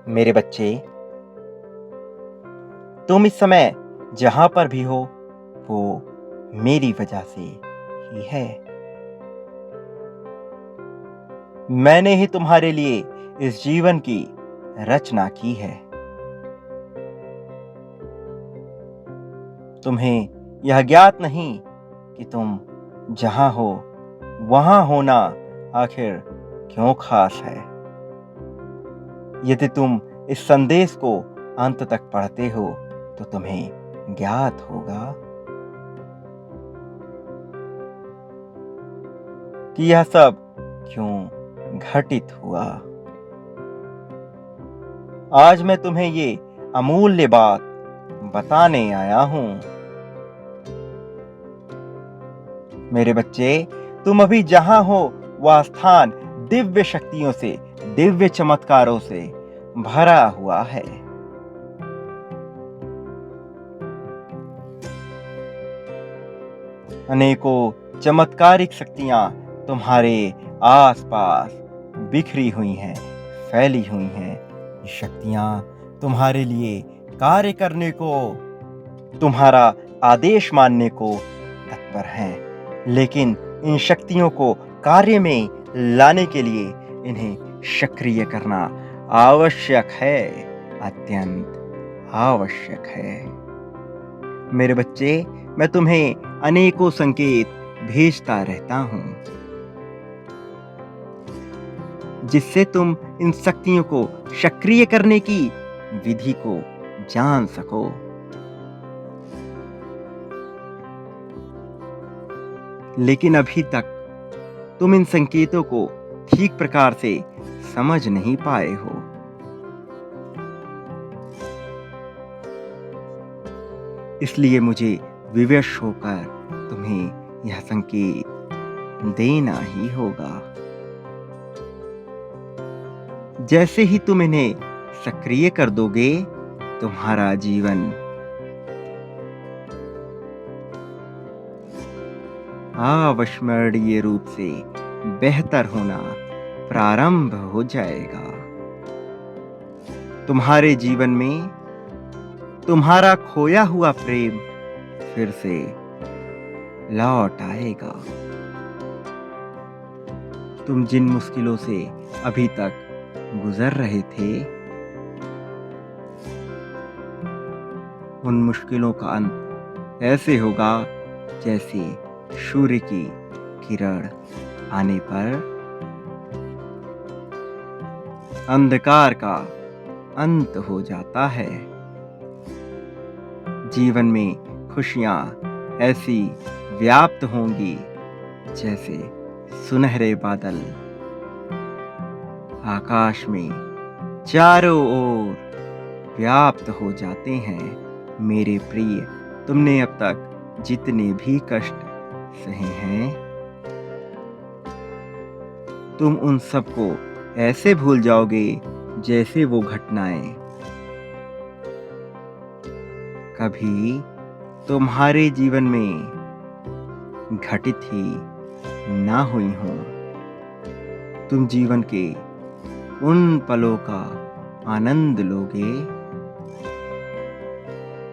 मेरे बच्चे, तुम इस समय जहां पर भी हो वो मेरी वजह से ही है। मैंने ही तुम्हारे लिए इस जीवन की रचना की है। तुम्हें यह ज्ञात नहीं कि तुम जहां हो वहां होना आखिर क्यों खास है। यदि तुम इस संदेश को अंत तक पढ़ते हो तो तुम्हें ज्ञात होगा कि यह सब क्यों घटित हुआ। आज मैं तुम्हें ये अमूल्य बात बताने आया हूं। मेरे बच्चे, तुम अभी जहां हो वह स्थान दिव्य शक्तियों से, दिव्य चमत्कारों से भरा हुआ है। अनेकों चमत्कारिक शक्तियां तुम्हारे आसपास बिखरी हुई हैं, फैली हुई हैं। ये शक्तियां तुम्हारे लिए कार्य करने को, तुम्हारा आदेश मानने को तत्पर हैं। लेकिन इन शक्तियों को कार्य में लाने के लिए इन्हें सक्रिय करना आवश्यक है, अत्यंत आवश्यक है। मेरे बच्चे, मैं तुम्हें अनेकों संकेत भेजता रहता हूं जिससे तुम इन शक्तियों को सक्रिय करने की विधि को जान सको। लेकिन अभी तक तुम इन संकेतों को ठीक प्रकार से समझ नहीं पाए हो। इसलिए मुझे विवश होकर तुम्हें यह संकेत देना ही होगा। जैसे ही तुम इन्हें सक्रिय कर दोगे, तुम्हारा जीवन अविस्मरणीय रूप से बेहतर होना प्रारंभ हो जाएगा। तुम्हारे जीवन में तुम्हारा खोया हुआ प्रेम फिर से लौट आएगा। तुम जिन मुश्किलों से अभी तक गुजर रहे थे, उन मुश्किलों का अंत ऐसे होगा जैसे सूर्य की किरण आने पर अंधकार का अंत हो जाता है। जीवन में खुशियां ऐसी व्याप्त होंगी जैसे सुनहरे बादल आकाश में चारों ओर व्याप्त हो जाते हैं। मेरे प्रिय, तुमने अब तक जितने भी कष्ट सहे हैं, तुम उन सबको ऐसे भूल जाओगे जैसे वो घटनाएं कभी तुम्हारे जीवन में घटित ही ना हुई हों। तुम जीवन के उन पलों का आनंद लोगे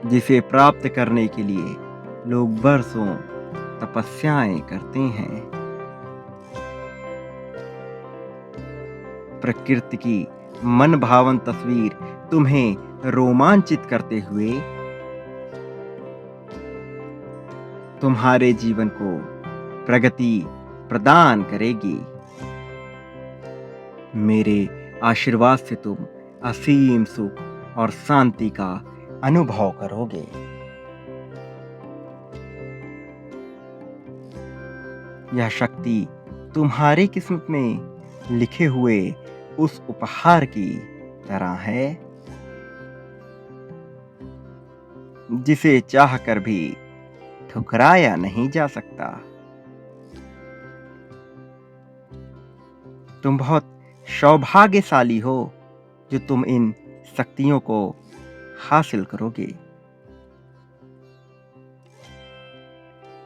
जिसे प्राप्त करने के लिए लोग बरसों तपस्याएं करते हैं। प्रकृति की मन भावन तस्वीर तुम्हें रोमांचित करते हुए तुम्हारे जीवन को प्रगति प्रदान करेगी। मेरे आशीर्वाद से तुम असीम सुख और शांति का अनुभव करोगे। यह शक्ति तुम्हारी किस्मत में लिखे हुए उस उपहार की तरह है जिसे चाहकर भी ठुकराया नहीं जा सकता। तुम बहुत सौभाग्यशाली हो जो तुम इन शक्तियों को हासिल करोगे।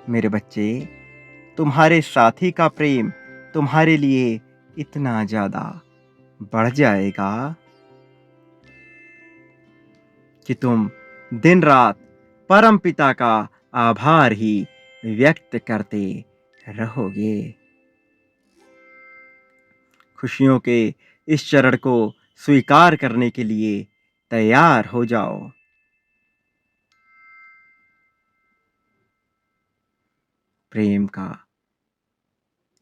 मेरे बच्चे, तुम्हारे साथी का प्रेम तुम्हारे लिए इतना ज्यादा बढ़ जाएगा कि तुम दिन रात परम पिता का आभार ही व्यक्त करते रहोगे। खुशियों के इस चरण को स्वीकार करने के लिए तैयार हो जाओ। प्रेम का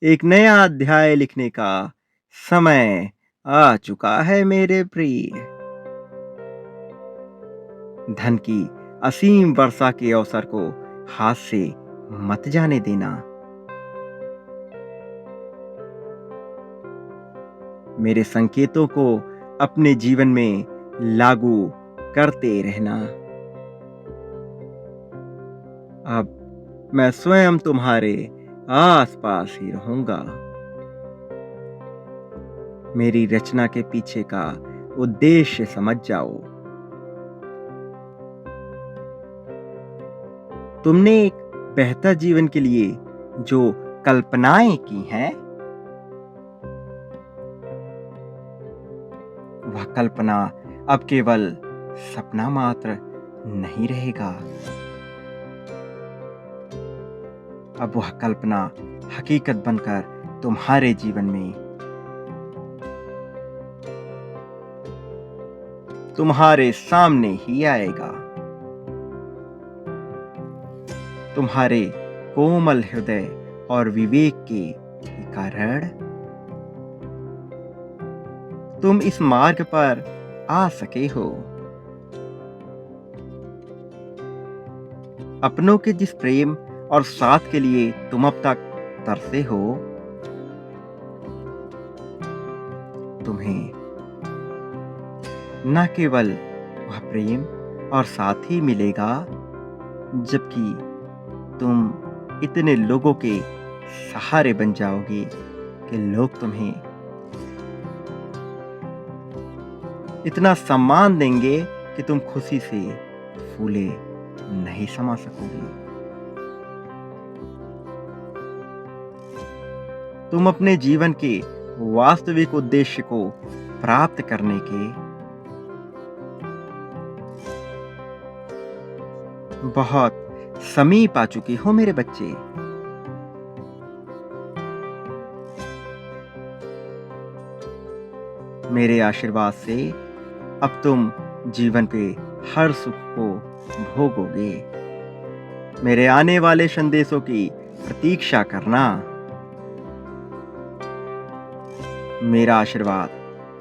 एक नया अध्याय लिखने का समय आ चुका है मेरे प्रिय। धन की असीम वर्षा के अवसर को हाथ से मत जाने देना। मेरे संकेतों को अपने जीवन में लागू करते रहना। अब मैं स्वयं तुम्हारे आसपास ही रहूंगा। मेरी रचना के पीछे का उद्देश्य समझ जाओ। तुमने एक बेहतर जीवन के लिए जो कल्पनाएं की हैं, वह कल्पना अब केवल सपना मात्र नहीं रहेगा। अब वह कल्पना हकीकत बनकर तुम्हारे जीवन में, तुम्हारे सामने ही आएगा। तुम्हारे कोमल हृदय और विवेक के कारण तुम इस मार्ग पर आ सके हो। अपनों के जिस प्रेम और साथ के लिए तुम अब तक तरसे हो, तुम्हें न केवल वह प्रेम और साथ ही मिलेगा, जबकि तुम इतने लोगों के सहारे बन जाओगे कि लोग तुम्हें इतना सम्मान देंगे कि तुम खुशी से फूले नहीं समा सकोगे। तुम अपने जीवन के वास्तविक उद्देश्य को प्राप्त करने के बहुत समीप आ चुके हो मेरे बच्चे। मेरे आशीर्वाद से अब तुम जीवन के हर सुख को भोगोगे। मेरे आने वाले संदेशों की प्रतीक्षा करना। मेरा आशीर्वाद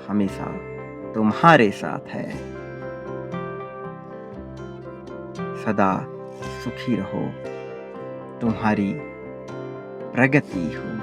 हमेशा तुम्हारे साथ है। सदा सुखी रहो। तुम्हारी प्रगति हो।